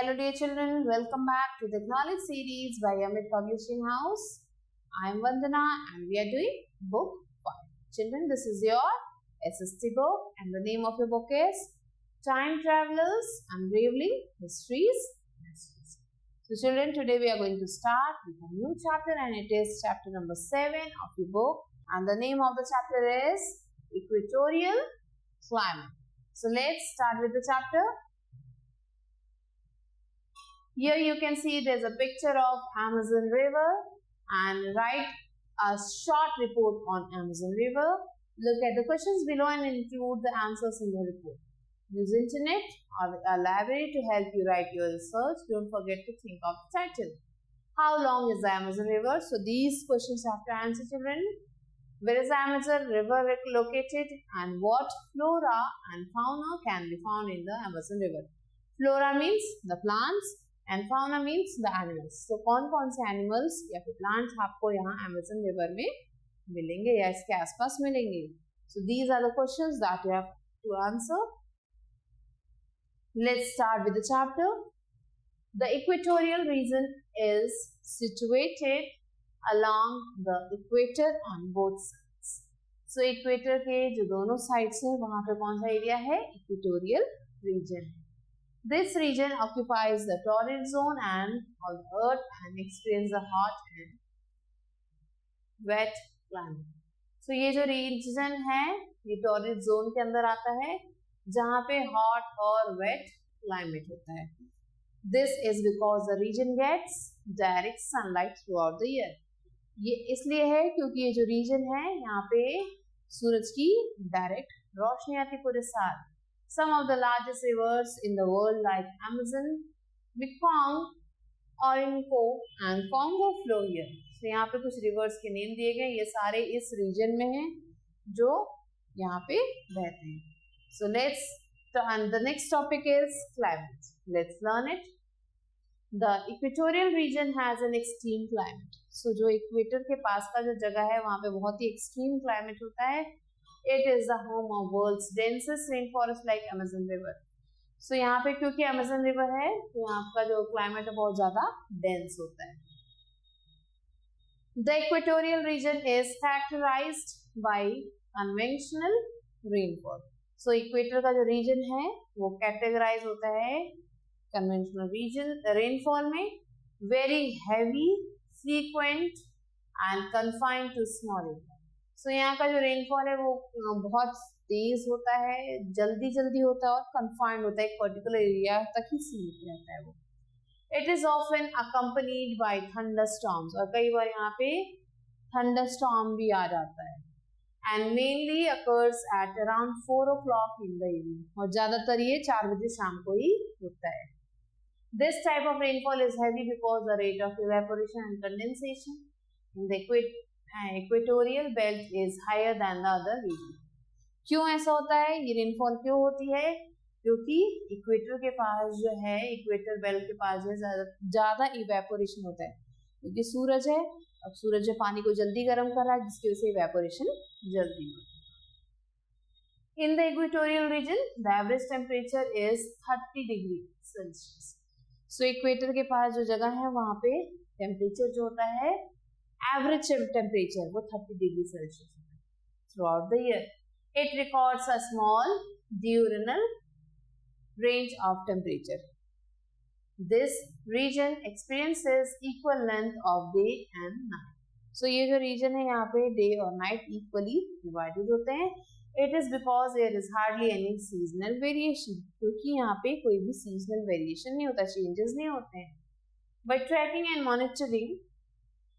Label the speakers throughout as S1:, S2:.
S1: Hello dear children, welcome back to the Knowledge series by Amit Publishing House. I am Vandana and we are doing book 5. Children, this is your SST book and the name of your book is Time Travelers Unraveling Histories. So children, today we are going to start with a new chapter and it is chapter number 7 of your book and the name of the chapter is Equatorial Climate. So let's start with the chapter. Here you can see there's a picture of Amazon River and write a short report on Amazon River. Look at the questions below and include the answers in the report. Use internet or a library to help you write your research. Don't forget to think of the title. How long is the Amazon River? So these questions have to answer, children. Where is the Amazon River located and what flora and fauna can be found in the Amazon River? Flora means the plants and fauna means the animals. So कौन-कौन से animals या फिर plants आपको यहाँ Amazon River में मिलेंगे या इसके आसपास मिलेंगे? So these are the questions that you have to answer. Let's start with the chapter. The equatorial region is situated along the equator on both sides. So equator के जो दोनों sides हैं वहाँ पे कौन सा area है? Equatorial region. This region occupies the torrid zone and of the earth and experiences a hot and wet climate. So ये जो region है ये torrid zone के अंदर आता है जहाँ पे hot और wet climate होता है. This is because the region gets direct sunlight throughout the year. ये इसलिए है क्योंकि ये जो region है यहाँ पे सूरज की direct रोशनी आती पूरे साल. Some of the largest rivers in the world like Amazon, Mekong, Orinoco and Congo flow here. So यहाँ पे कुछ rivers के name दिए गए ये सारे इस region में हैं जो यहाँ पे बहते हैं. So and the next topic is climate. Let's learn it. The equatorial region has an extreme climate. So जो equator के पास का जो जगह है वहाँ पे बहुत ही extreme climate होता है. It is the home of world's densest rainforest like Amazon River. So यहाँ पे क्योंकि Amazon River है तो यहाँ का जो climate है बहुत ज़्यादा dense होता है. The equatorial region is characterized by conventional rainfall. So equator का जो region है वो categorize होता है conventional region rainfall में very heavy, frequent and confined to small area. So यहाँ का जो रेनफॉल है वो बहुत तेज होता है, जल्दी होता है और confined होता है, एक पर्टिकुलर एरिया तक ही सीमित रहता है वो. It is often accompanied by thunderstorms और कई बार यहाँ पे thunderstorm भी आ जाता है. And mainly occurs at around 4 o'clock in the evening और ज़्यादातर ये 4 बजे शाम को ही होता है. This type of rainfall is heavy because the rate of evaporation and condensation in the equatorial belt is higher than the other region. क्यों ऐसा होता है? ये रेनफॉल क्यों होती है? क्योंकि इक्वेटर के पास जो है इक्वेटर बेल्ट के पास जो है ज़्यादा इवेपोरेशन होता है क्योंकि सूरज है. अब सूरज जो पानी को जल्दी गर्म कर रहा है जिसकी वजह से इवेपोरेशन जल्दी होती है. In the equatorial region, the average temperature is 30 degree Celsius. So equator के पास जो जगह है वहाँ पे टेम्परेचर जो होता है average temperature वो 30 degree Celsius throughout the year. It records a small diurnal range of temperature. This region experiences equal length of day and night. So ये जो region है यहाँ पे day और night equally divided होते हैं. It is because there is hardly any seasonal variation. क्योंकि यहाँ पे कोई भी seasonal variation नहीं होता, changes नहीं होते हैं. By tracking and monitoring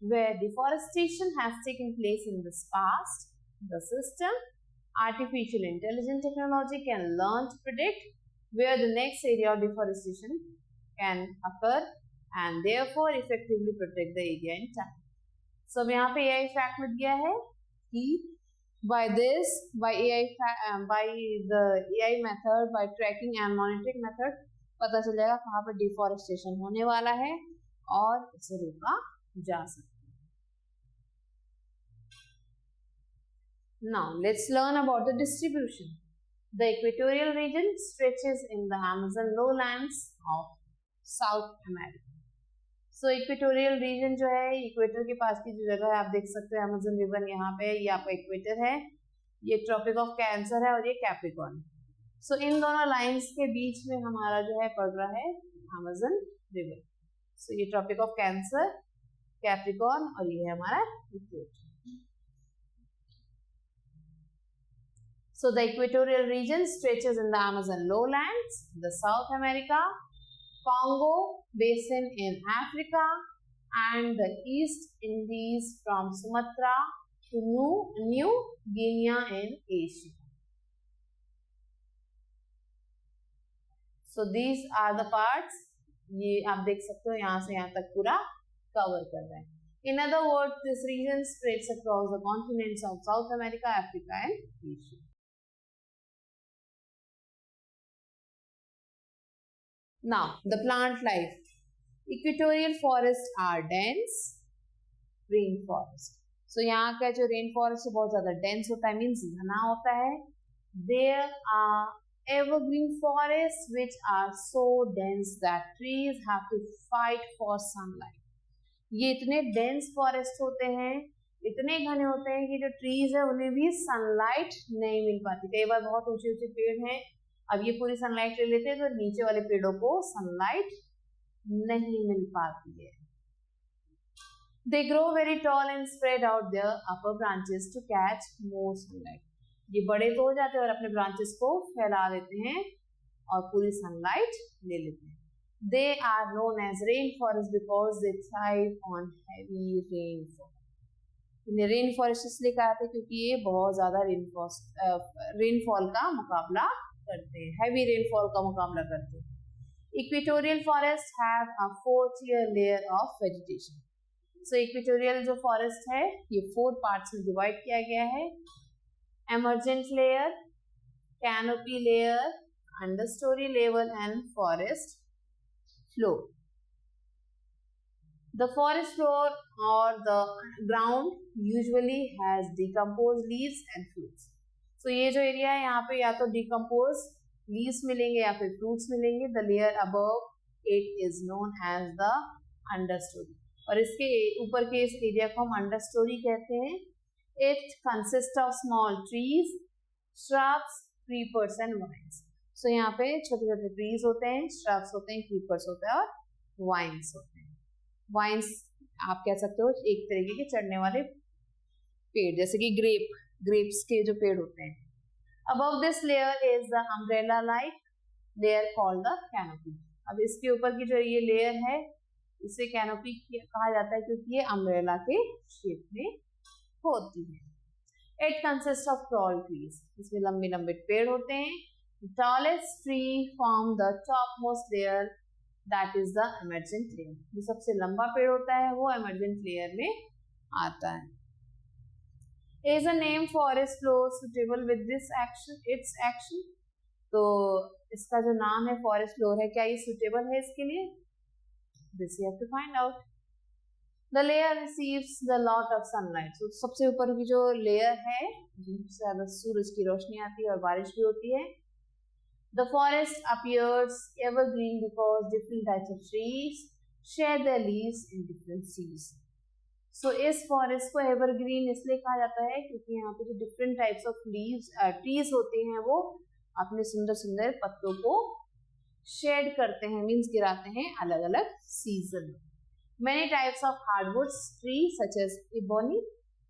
S1: where deforestation has taken place in this past, the system, artificial intelligence technology can learn to predict where the next area of deforestation can occur and therefore effectively protect the area in time. So यहाँ पे AI fact में दिया है कि by the AI method, by tracking and monitoring method, पता चल जाएगा कहाँ पे deforestation होने वाला है और इसे रोका जा सकता है. Now let's learn about the distribution. The equatorial region stretches in the Amazon lowlands of south America. So equatorial region जो है, इक्वेटर के पास की जो जगह है, आप देख सकते हैं अमेज़न रिवर यहाँ पे, ये आपका इक्वेटर है, ये ट्रॉपिक ऑफ कैंसर है और ये कैप्रिकॉर्न। सो इन दोनों लाइंस के बीच में हमारा जो है पड़ रहा है अमेज़न रिवर। सो ये ट्रॉपिक ऑफ कैंसर, कैप्रिकॉर्न और ये है हमारा equator. So the equatorial region stretches in the Amazon lowlands, the South America, Congo Basin in Africa, and the East Indies from Sumatra to New Guinea in Asia. So these are the parts. ये आप देख सकते हो यहाँ से यहाँ तक पूरा कवर कर रहे हैं. In other words, this region spreads across the continents of South America, Africa, and Asia. Now, the plant life. Equatorial forests are dense rainforest. So यहाँ का जो rainforest है बहुत ज़्यादा dense होता है, means घना होता है. There are evergreen forests which are so dense that trees have to fight for sunlight. ये इतने dense forest होते हैं, इतने घने होते हैं कि जो trees है उन्हें भी sunlight नहीं मिल पाती. कई बार बहुत ऊंचे ऊंचे पेड़ हैं, अब ये पूरी सनलाइट ले लेते हैं तो नीचे वाले पेड़ों को सनलाइट नहीं मिल पाती है. They grow very tall and spread out their upper branches to catch more sunlight. ये बड़े तो हो जाते हैं और अपने ब्रांचेस को फैला देते हैं और पूरी सनलाइट ले लेते हैं. They are known as rainforests because they thrive on heavy rainfall. इन्हें रेन फॉरेस्ट इसलिए कहा था क्योंकि ये बहुत ज्यादा रेनफॉल का मुकाबला करते हैं, हैवी रेनफॉल का मुकाबला करते हैं. Equatorial forest have a 4-tier layer of vegetation. So equatorial जो फॉरेस्ट है ये 4 पार्ट्स में डिवाइड किया गया है. Emergent layer, canopy layer, understorey level and forest floor. The forest floor or the ground usually has decomposed leaves and fruits. So ये जो area है यहाँ पे या तो decomposed leaves मिलेंगे या फिर fruits मिलेंगे. The layer above it is known as the understory. और इसके ऊपर के इस एरिया को हम understory कहते हैं. It consists of small trees, shrubs, creepers and vines. So यहाँ पे छोटे छोटे trees होते हैं, shrubs होते हैं, creepers होते हैं और vines होते हैं. वाइन्स आप कह सकते हो एक तरीके के चढ़ने वाले पेड़, जैसे कि ग्रेप्स के जो पेड़ होते हैं. Above this layer is the umbrella like layer called the canopy. अब इसके ऊपर की जो ये लेयर है इसे कैनोपी कहा जाता है क्योंकि ये अम्ब्रेला के शेप में होती है. It consist of tall trees. इसमें लंबे लंबे पेड़ होते हैं. Tallest tree form the top most layer, that is the emergent layer. जो सबसे लंबा पेड़ होता है वो एमर्जेंट लेयर में आता है. Is a name forest floor suitable with this action, it's action. तो इसका जो नाम है फॉरेस्ट फ्लोर है, क्या ये सुटेबल है इसके लिए? This you have to find out. The layer receives the lot of sunlight. तो सबसे ऊपर की जो लेयर है जिससे ज्यादा सूरज की रोशनी आती है और बारिश भी होती है. The forest appears evergreen because different types of trees share their leaves in different seasons. So इस forest को evergreen इसलिए कहा जाता है क्योंकि यहाँ पे जो different types of leaves trees होते हैं वो अपने सुंदर सुंदर पत्तों को shed करते हैं, means गिराते हैं अलग अलग season. Many types of hardwoods trees such as ebony,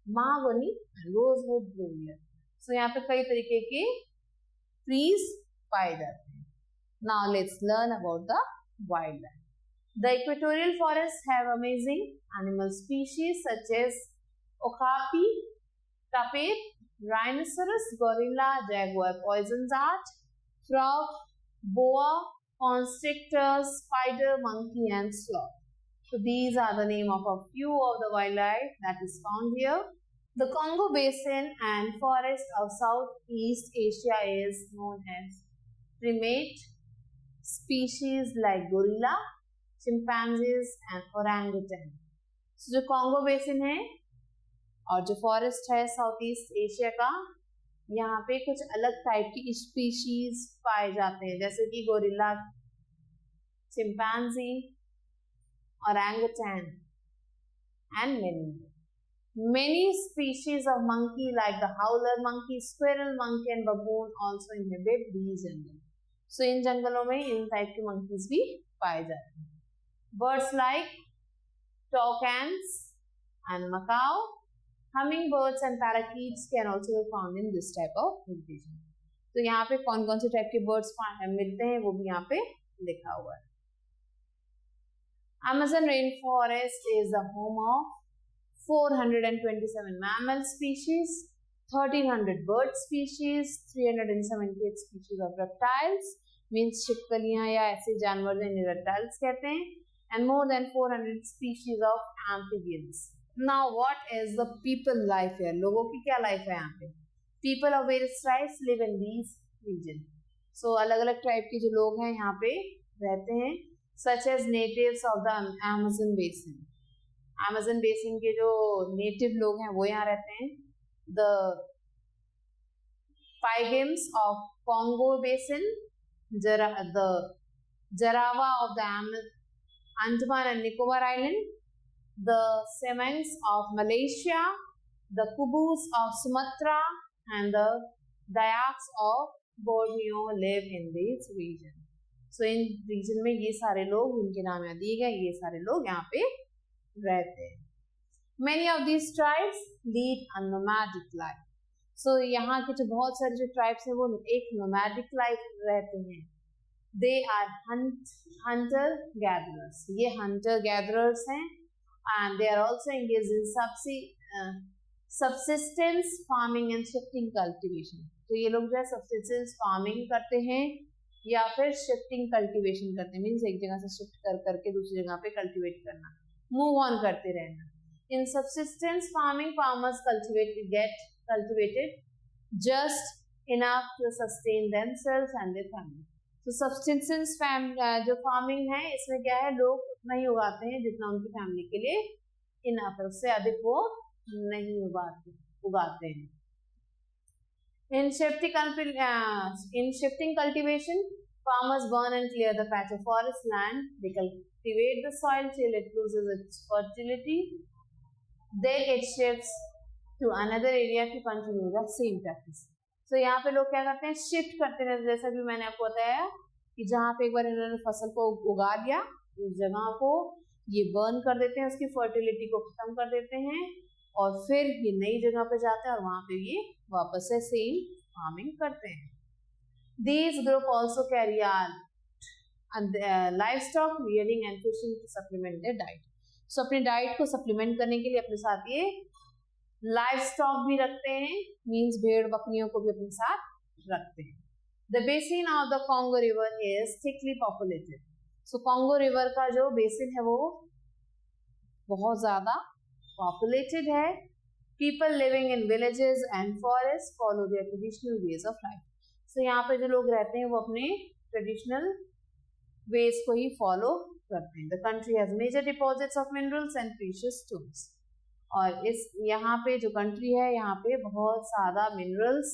S1: mahogany and rosewood grow here. So यहाँ पे कई तरीके के trees पाए जाते हैं. Now let's learn about the wildlife. The equatorial forests have amazing animal species such as okapi, tapir, rhinoceros, gorilla, jaguar, poison dart, frog, boa, constrictor, spider, monkey and sloth. So these are the name of a few of the wildlife that is found here. The Congo Basin and forest of Southeast Asia is known as primate species like gorilla, chimpanzees and orangutan. So जो Congo basin है और जो forest है south east Asia का, यहाँ पे कुछ अलग टाइप की स्पीशीज पाए जाते हैं जैसे कि gorilla, chimpanzee, orangutan, and many more. Many species of monkey like the howler monkey, squirrel monkey and baboon also inhabit these jungles. So इन जंगलों में इन टाइप के monkeys भी पाए जाते हैं. Birds like toucans and macaw, hummingbirds and parakeets can also be found in this type of vegetation. तो यहाँ पे कौन कौन से टाइप के birds मिलते हैं वो भी यहाँ पे लिखा हुआ है. Amazon rainforest is the home of 427 mammal species, 1300 bird species, 378 species of reptiles, means छिपकलियां या ऐसे जानवर जिन्हें reptiles कहते हैं, and more than 400 species of amphibians. Now what is the people life here? लोगों की क्या life है यहाँ पे? People of various tribes live in these regions. So अलग अलग tribe के जो लोग हैं यहाँ पे रहते हैं, such as natives of the Amazon basin. Amazon basin के जो native लोग हैं वो यहाँ रहते हैं. The Pygmies of Congo basin, the Jarawa of the Andaman and Nicobar Island, the Semengs of Malaysia, the Kubus of Sumatra, and the Dayaks of Borneo live in this region. So in region में ये सारे लोग, उनके नाम यहाँ दिए गए, ये सारे लोग यहाँ पे रहते हैं. Many of these tribes lead a nomadic life. So यहाँ के जो बहुत सारे जो tribes हैं वो एक nomadic life रहते हैं. They are hunter gatherers. ये hunter gatherers हैं, and they are also engaged in subsistence farming and shifting cultivation. तो ये लोग जो है subsistence farming करते हैं या फिर shifting cultivation करते हैं. मीन्स एक जगह से shift कर करके दूसरी जगह पे cultivate करना, move on करते रहना. In subsistence farming, farmers get cultivated just enough to sustain themselves and their family. तो subsistence जो farming है इसमें क्या है, लोग उतना ही उगाते हैं जितना उनकी फैमिली के लिए enough है, उससे अधिक वो नहीं उगाते हैं. In shifting cultivation, farmers burn and clear the patch of forest land. They cultivate the soil till it loses its fertility. Then it shifts to another area to continue the same practice. So यहाँ पे लोग क्या करते हैं, shift करते हैं. जैसा भी मैंने आपको बताया कि जहाँ पे एक बार इन्होंने फसल को उगा लिया, उस जगह को ये बर्न कर देते हैं, उसकी फर्टिलिटी को खत्म कर देते हैं, और फिर ये नई जगह पे जाते हैं और वहाँ पे ये वापस से सेम फार्मिंग करते हैं. These group also carry on livestock rearing and fishing to supplement their diet. So अपनी डाइट को सप्लीमेंट करने के लिए अपने साथ ये लाइव स्टॉक भी रखते हैं, मीन्स भेड़ बकरियों को भी अपने साथ रखते हैं. The basin of the Congo River is thickly populated. So Congo River का जो बेसिन है वो बहुत ज़्यादा populated है. People living in villages and forests follow their traditional ways of life. So यहाँ पे जो लोग रहते हैं वो अपने traditional ways को ही follow करते हैं. The country has major deposits of minerals and precious stones. और इस यहाँ पे जो कंट्री है यहाँ पे बहुत ज़्यादा मिनरल्स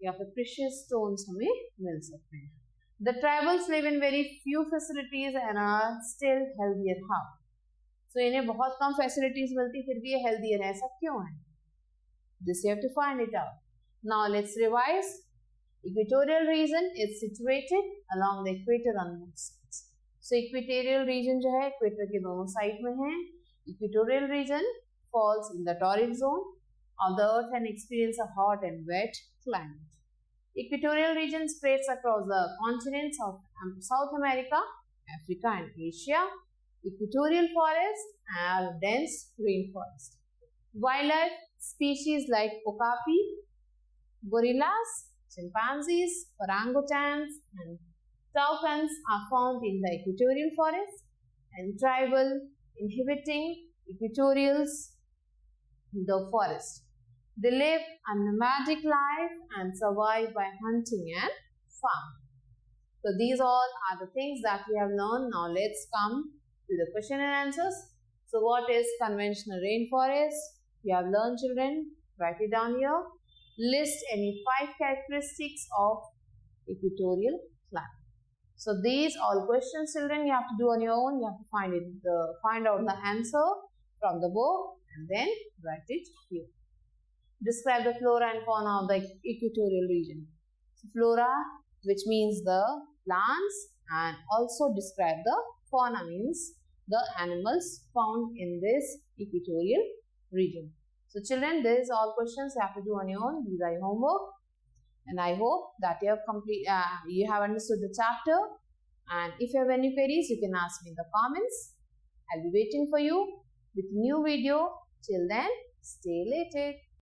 S1: या फिर प्रीशियस स्टोन्स हमें मिल सकते हैं. The tribals live in very few facilities and are still healthier. How? So इन्हें बहुत कम फैसिलिटीज मिलती फिर भी ये हेल्दियर है. ऐसा क्यों है? This you have to find it out. Now let's revise. Equatorial region is situated along the equator on both sides. So equatorial region जो है इक्वेटर के दोनों साइड में है. Equatorial region falls in the torrid zone of the earth and experience a hot and wet climate. Equatorial region spreads across the continents of South America, Africa and Asia. Equatorial forests have dense rainforest. Wildlife species like okapi, gorillas, chimpanzees, orangutans and toucans are found in the equatorial forest, and tribal inhabiting equatorials the forest. They live a nomadic life and survive by hunting and farming. So these all are the things that we have learned. Now let's come to the question and answers. So what is conventional rainforest? You have learned, children. Write it down here. List any 5 characteristics of equatorial climate. So these all questions, children, you have to do on your own. You have to find out the answer from the book and then write it here. Describe the flora and fauna of the equatorial region. So flora, which means the plants, and also describe the fauna, means the animals found in this equatorial region. So children, these all questions you have to do on your own. These are your homework, and I hope that you have understood the chapter. And if you have any queries, you can ask me in the comments. I'll be waiting for you with a new video. Till then, stay lated.